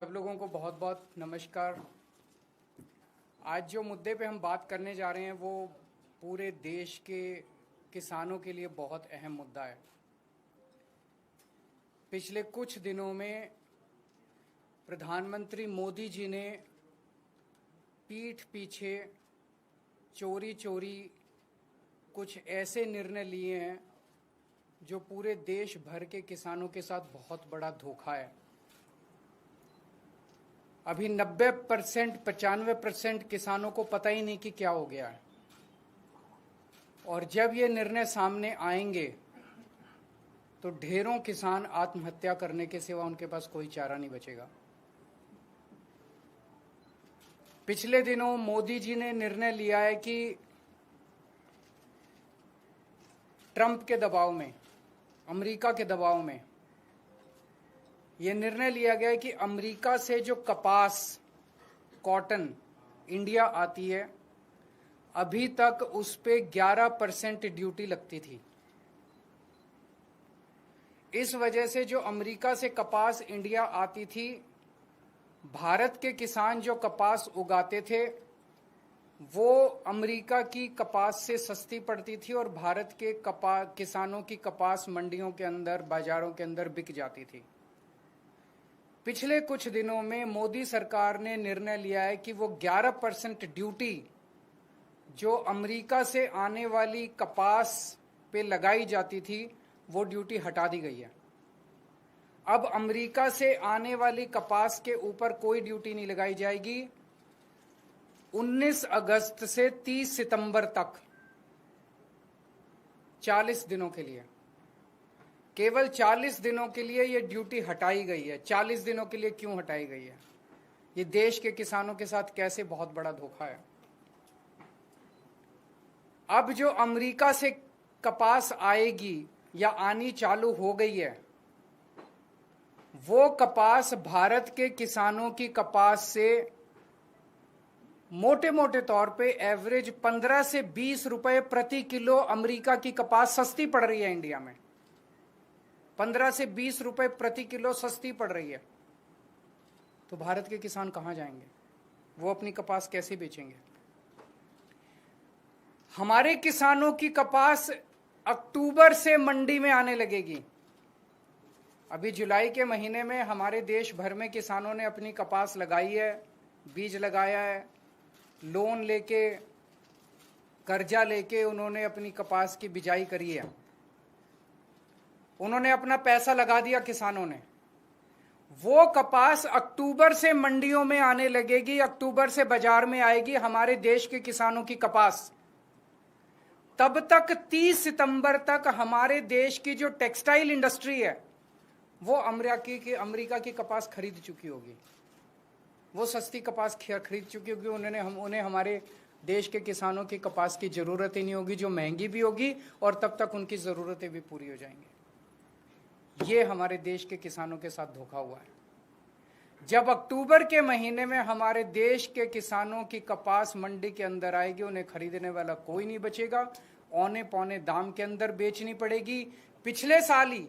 सब लोगों को बहुत बहुत नमस्कार। आज जो मुद्दे पे हम बात करने जा रहे हैं वो पूरे देश के किसानों के लिए बहुत अहम मुद्दा है। पिछले कुछ दिनों में प्रधानमंत्री मोदी जी ने पीठ पीछे चोरी चोरी कुछ ऐसे निर्णय लिए हैं जो पूरे देश भर के किसानों के साथ बहुत बड़ा धोखा है। अभी 90% 95% किसानों को पता ही नहीं कि क्या हो गया है, और जब ये निर्णय सामने आएंगे तो ढेरों किसान आत्महत्या करने के सिवा उनके पास कोई चारा नहीं बचेगा। पिछले दिनों मोदी जी ने निर्णय लिया है कि ट्रंप के दबाव में, अमेरिका के दबाव में यह निर्णय लिया गया है कि अमेरिका से जो कपास, कॉटन इंडिया आती है, अभी तक उस पे 11% ड्यूटी लगती थी। इस वजह से जो अमेरिका से कपास इंडिया आती थी, भारत के किसान जो कपास उगाते थे वो अमेरिका की कपास से सस्ती पड़ती थी और भारत के किसानों की कपास मंडियों के अंदर, बाजारों के अंदर बिक जाती थी। पिछले कुछ दिनों में मोदी सरकार ने निर्णय लिया है कि वो 11% ड्यूटी जो अमेरिका से आने वाली कपास पे लगाई जाती थी वो ड्यूटी हटा दी गई है। अब अमेरिका से आने वाली कपास के ऊपर कोई ड्यूटी नहीं लगाई जाएगी। 19 अगस्त से 30 सितंबर तक 40 दिनों के लिए, केवल 40 दिनों के लिए ये ड्यूटी हटाई गई है। 40 दिनों के लिए क्यों हटाई गई है? ये देश के किसानों के साथ कैसे बहुत बड़ा धोखा है। अब जो अमेरिका से कपास आएगी या आनी चालू हो गई है, वो कपास भारत के किसानों की कपास से मोटे मोटे तौर पे एवरेज 15 से 20 रुपए प्रति किलो अमेरिका की कपास सस्ती पड़ रही है। इंडिया में 15 से 20 रुपए प्रति किलो सस्ती पड़ रही है। तो भारत के किसान कहां जाएंगे? वो अपनी कपास कैसे बेचेंगे? हमारे किसानों की कपास अक्टूबर से मंडी में आने लगेगी। अभी जुलाई के महीने में हमारे देश भर में किसानों ने अपनी कपास लगाई है, बीज लगाया है, लोन लेके, कर्जा लेके उन्होंने अपनी कपास की बिजाई करी है। उन्होंने अपना पैसा लगा दिया किसानों ने। वो कपास अक्टूबर से मंडियों में आने लगेगी, अक्टूबर से बाजार में आएगी हमारे देश के किसानों की कपास। तब तक 30 सितंबर तक हमारे देश की जो टेक्सटाइल इंडस्ट्री है वो अमेरिका की कपास खरीद चुकी होगी। वो सस्ती कपास खरीद चुकी होगी। उन्हें हमारे देश के किसानों की कपास की जरूरत ही नहीं होगी, जो महंगी भी होगी, और तब तक उनकी जरूरतें भी पूरी हो जाएंगी। ये हमारे देश के किसानों के साथ धोखा हुआ है। जब अक्टूबर के महीने में हमारे देश के किसानों की कपास मंडी के अंदर आएगी, उन्हें खरीदने वाला कोई नहीं बचेगा, औने पौने दाम के अंदर बेचनी पड़ेगी। पिछले साल ही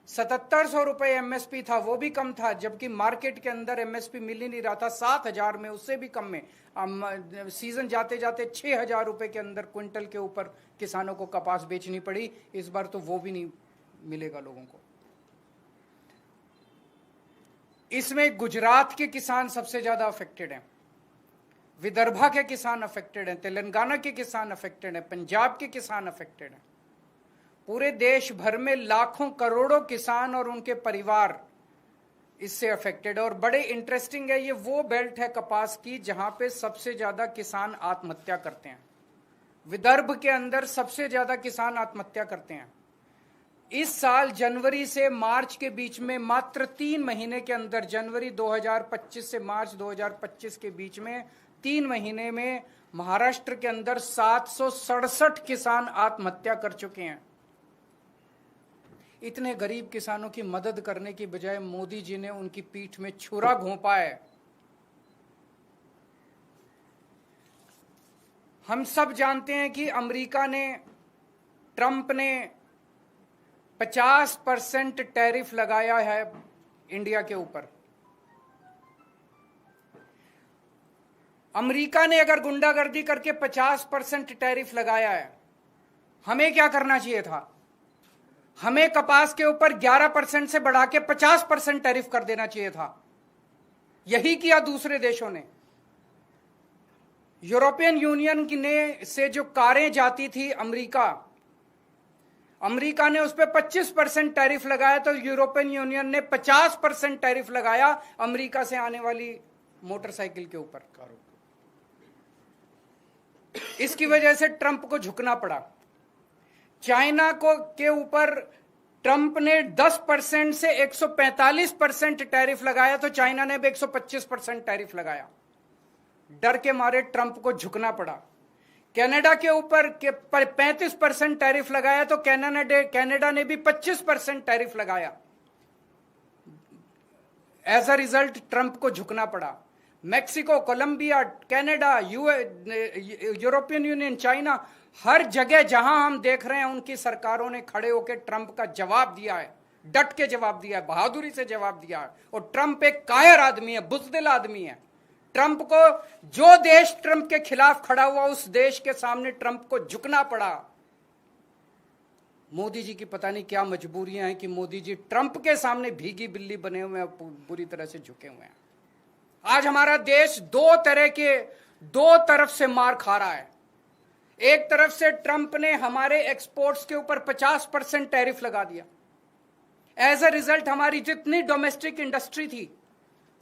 7700 रुपए एमएसपी था, वो भी कम था, जबकि मार्केट के अंदर एमएसपी मिल ही नहीं रहा था। 7000 में, उससे भी कम में सीजन जाते जाते 6000 रुपए के अंदर क्विंटल के ऊपर किसानों को कपास बेचनी पड़ी। इस बार तो वो भी नहीं मिलेगा लोगों को। इसमें गुजरात के किसान सबसे ज्यादा अफेक्टेड हैं, विदर्भा के किसान अफेक्टेड हैं, तेलंगाना के किसान अफेक्टेड हैं, पंजाब के किसान अफेक्टेड हैं। पूरे देश भर में लाखों करोड़ों किसान और उनके परिवार इससे अफेक्टेड है। और बड़े इंटरेस्टिंग है, ये वो बेल्ट है कपास की जहां पे सबसे ज्यादा किसान आत्महत्या करते हैं। विदर्भ के अंदर सबसे ज्यादा किसान आत्महत्या करते हैं। इस साल जनवरी से मार्च के बीच में, मात्र 3 महीने के अंदर, जनवरी 2025 से मार्च 2025 के बीच में 3 महीने में महाराष्ट्र के अंदर 767 किसान आत्महत्या कर चुके हैं। इतने गरीब किसानों की मदद करने की बजाय मोदी जी ने उनकी पीठ में छुरा घोंपा है। हम सब जानते हैं कि अमेरिका ने, ट्रंप ने 50% टैरिफ लगाया है इंडिया के ऊपर। अमेरिका ने अगर गुंडागर्दी करके 50% टैरिफ लगाया है, हमें क्या करना चाहिए था? हमें कपास के ऊपर 11% से बढ़ा के 50% टैरिफ कर देना चाहिए था। यही किया दूसरे देशों ने। यूरोपियन यूनियन ने से जो कारें जाती थी अमेरिका ने उस पर 25% टैरिफ लगाया, तो यूरोपियन यूनियन ने 50% टैरिफ लगाया अमेरिका से आने वाली मोटरसाइकिल के ऊपर। इसकी वजह से ट्रंप को झुकना पड़ा। चाइना को के ऊपर ट्रंप ने 10% से 145% टैरिफ लगाया, तो चाइना ने भी 125% टैरिफ लगाया। डर के मारे ट्रंप को झुकना पड़ा। कनाडा के ऊपर 35% टैरिफ लगाया, तो कनाडा ने भी 25% टैरिफ लगाया। एज अ रिजल्ट ट्रंप को झुकना पड़ा। Mexico, Colombia, Canada, European Union, China, हर जगह जहां हम देख रहे हैं उनकी सरकारों ने खड़े होकर ट्रंप का जवाब दिया है, डट के जवाब दिया है, बहादुरी से जवाब दिया है। और ट्रंप एक कायर आदमी है, बुज़दिल आदमी है। ट्रंप को, जो देश ट्रंप के खिलाफ खड़ा हुआ, उस देश के सामने ट्रंप को झुकना पड़ा। मोदी जी की पता नहीं क्या मजबूरियां हैं कि मोदी जी ट्रंप के सामने भीगी बिल्ली बने हुए हैं, पूरी तरह से झुके हुए हैं। आज हमारा देश दो तरफ से मार खा रहा है। एक तरफ से ट्रंप ने हमारे एक्सपोर्ट्स के ऊपर 50% टैरिफ लगा दिया। एज अ रिजल्ट हमारी जितनी डोमेस्टिक इंडस्ट्री थी,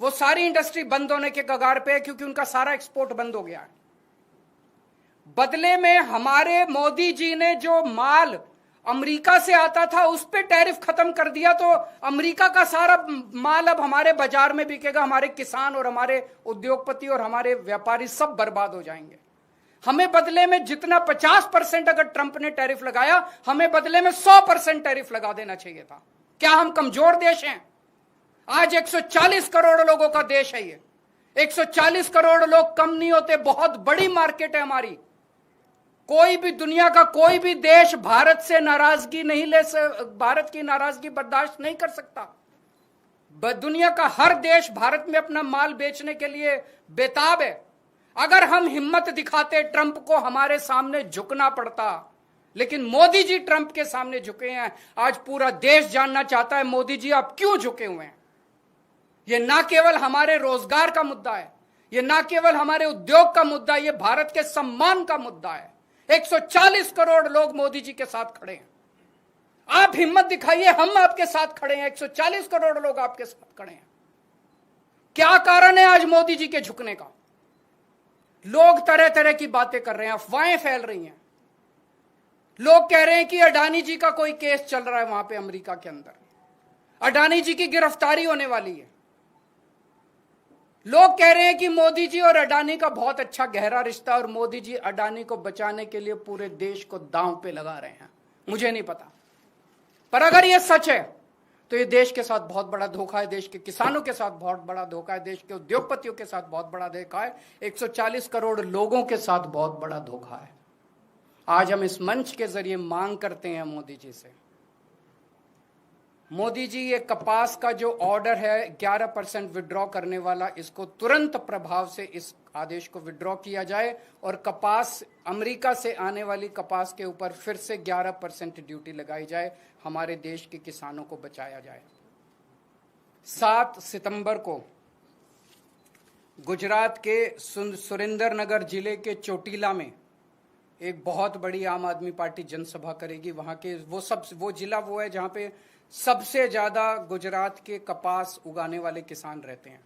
वो सारी इंडस्ट्री बंद होने के कगार पे है, क्योंकि उनका सारा एक्सपोर्ट बंद हो गया है। बदले में हमारे मोदी जी ने जो माल अमेरिका से आता था उस पे टैरिफ खत्म कर दिया, तो अमेरिका का सारा माल अब हमारे बाजार में बिकेगा। हमारे किसान और हमारे उद्योगपति और हमारे व्यापारी सब बर्बाद हो जाएंगे। हमें बदले में जितना 50% अगर ट्रंप ने टैरिफ लगाया, हमें बदले में 100% टैरिफ लगा देना चाहिए था। क्या हम कमजोर देश हैं? आज 140 करोड़ लोगों का देश है ये। 140 करोड़ लोग कम नहीं होते, बहुत बड़ी मार्केट है हमारी। कोई भी, दुनिया का कोई भी देश भारत से नाराजगी नहीं भारत की नाराजगी बर्दाश्त नहीं कर सकता। दुनिया का हर देश भारत में अपना माल बेचने के लिए बेताब है। अगर हम हिम्मत दिखाते, ट्रंप को हमारे सामने झुकना पड़ता, लेकिन मोदी जी ट्रंप के सामने झुके हैं। आज पूरा देश जानना चाहता है मोदी जी आप क्यों झुके हुए हैं। यह ना केवल हमारे रोजगार का मुद्दा है, यह ना केवल हमारे उद्योग का मुद्दा है, यह भारत के सम्मान का मुद्दा है। 140 करोड़ लोग मोदी जी के साथ खड़े हैं। आप हिम्मत दिखाइए, हम आपके साथ खड़े हैं। 140 करोड़ लोग आपके साथ खड़े हैं। क्या कारण है आज मोदी जी के झुकने का? लोग तरह तरह की बातें कर रहे हैं, अफवाहें फैल रही हैं। लोग कह रहे हैं कि अडानी जी का कोई केस चल रहा है वहां पे अमेरिका के अंदर, अडानी जी की गिरफ्तारी होने वाली है। लोग कह रहे हैं कि मोदी जी और अडानी का बहुत अच्छा गहरा रिश्ता, और मोदी जी अडानी को बचाने के लिए पूरे देश को दांव पे लगा रहे हैं। मुझे नहीं पता, पर अगर यह सच है तो ये देश के साथ बहुत बड़ा धोखा है, देश के किसानों के साथ बहुत बड़ा धोखा है, देश के उद्योगपतियों के साथ बहुत बड़ा धोखा है, 140 करोड़ लोगों के साथ बहुत बड़ा धोखा है। आज हम इस मंच के जरिए मांग करते हैं मोदी जी से, मोदी जी ये कपास का जो ऑर्डर है 11% विड्रॉ करने वाला, इसको तुरंत प्रभाव से इस आदेश को विड्रॉ किया जाए और कपास, अमेरिका से आने वाली कपास के ऊपर फिर से 11% ड्यूटी लगाई जाए, हमारे देश के किसानों को बचाया जाए। 7 सितंबर को गुजरात के सुरेंद्रनगर जिले के चोटीला में एक बहुत बड़ी आम आदमी पार्टी जनसभा करेगी। वहां के वो जिला वो है जहां पे सबसे ज्यादा गुजरात के कपास उगाने वाले किसान रहते हैं।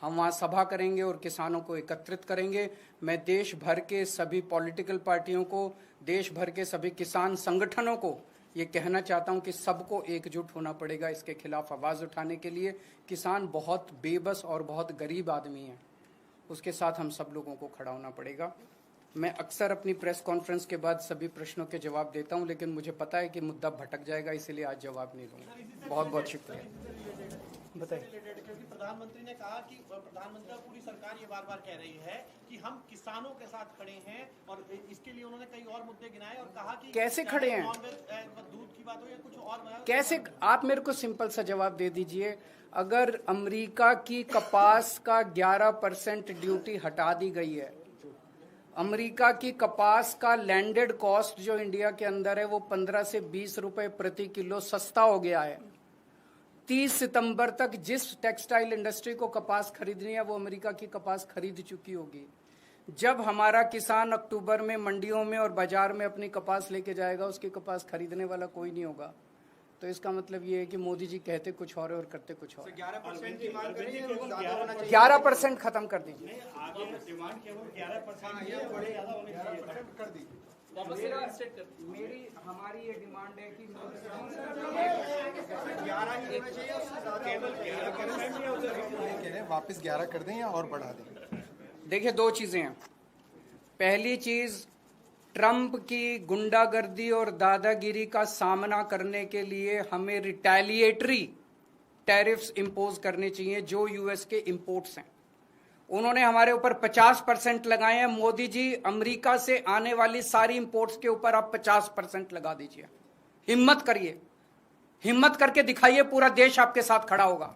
हम वहां सभा करेंगे और किसानों को एकत्रित करेंगे। मैं देश भर के सभी पॉलिटिकल पार्टियों को, देश भर के सभी किसान संगठनों को ये कहना चाहता हूं कि सबको एकजुट होना पड़ेगा इसके खिलाफ आवाज उठाने के लिए। किसान बहुत बेबस और बहुत गरीब आदमी है, उसके साथ हम सब लोगों को खड़ा होना पड़ेगा। मैं अक्सर अपनी प्रेस कॉन्फ्रेंस के बाद सभी प्रश्नों के जवाब देता हूं, लेकिन मुझे पता है कि मुद्दा भटक जाएगा, इसीलिए आज जवाब नहीं दूंगा। बहुत बहुत शुक्रिया। बताइए। क्योंकि प्रधानमंत्री ने कहा कि प्रधानमंत्री और पूरी सरकार ये बार बार कह रही है कि हम किसानों के साथ खड़े हैं, और इसके लिए उन्होंने कई और मुद्दे गिनाए और कहा कि कैसे खड़े हैं, दूध की बात हो या कुछ और, कैसे? आप मेरे को सिंपल सा जवाब दे दीजिए। अगर अमेरिका की कपास का 11% ड्यूटी हटा दी गई है, अमेरिका की कपास का लैंडेड कॉस्ट जो इंडिया के अंदर है वो 15 से 20 रुपए प्रति किलो सस्ता हो गया है। 30 सितंबर तक जिस टेक्सटाइल इंडस्ट्री को कपास खरीदनी है वो अमेरिका की कपास खरीद चुकी होगी। जब हमारा किसान अक्टूबर में मंडियों में और बाजार में अपनी कपास लेके जाएगा, उसकी कपास खरीदने वाला कोई नहीं होगा। तो इसका मतलब ये है कि मोदी जी कहते कुछ और करते कुछ और। 11% की मांग करें, 11% खत्म कर दीजिए। मेरी हमारी ये डिमांड है कि 11 वापस 11 कर दें या और बढ़ा दें। देखिए, दो चीजें हैं। पहली चीज, ट्रंप की गुंडागर्दी और दादागिरी का सामना करने के लिए हमें रिटेलिएटरी टैरिफ्स इंपोज करने चाहिए जो यूएस के इंपोर्ट्स हैं। उन्होंने हमारे ऊपर 50% लगाए हैं। मोदी जी, अमेरिका से आने वाली सारी इंपोर्ट्स के ऊपर आप 50% लगा दीजिए। हिम्मत करिए, हिम्मत करके दिखाइए, पूरा देश आपके साथ खड़ा होगा।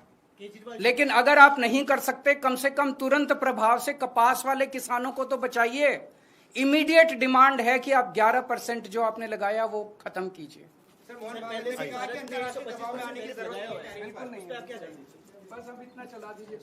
लेकिन अगर आप नहीं कर सकते, कम से कम तुरंत प्रभाव से कपास वाले किसानों को तो बचाइए। इमीडिएट डिमांड है कि आप 11% जो आपने लगाया वो खत्म कीजिए। बिल्कुल नहीं, बस अब इतना चला दीजिए।